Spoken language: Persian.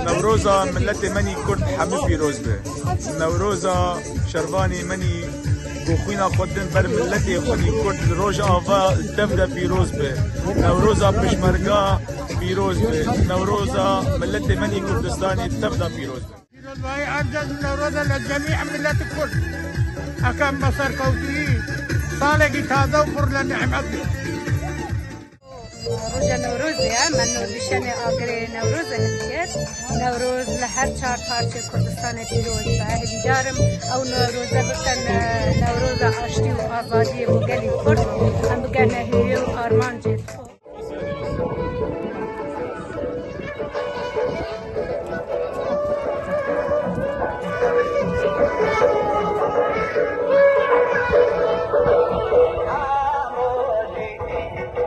نوروزا ملت منی کرد همه پیروز به. نوروزا شربانی منی گوخوینا خودن بر ملت خودی کرد روز آوا دفده پیروز به. نوروزا پشمرگا پیروز به. نوروزا ملت منی کردستانی دفده پیروز به. پیروز بای عرض نوروزا لجمیع ملت کرد. اکم بسر کوتی سالگی تازه و پر لنعمت. روز نوروزه من نوروزشن آگر نوروز هستید. نوروز لهر 4 پارچه کردستان پیروز به بیدارم او نوروزه بکن نوروز آشتی و آزادی مگلی کرد هم بگن هیری و آرمان جید.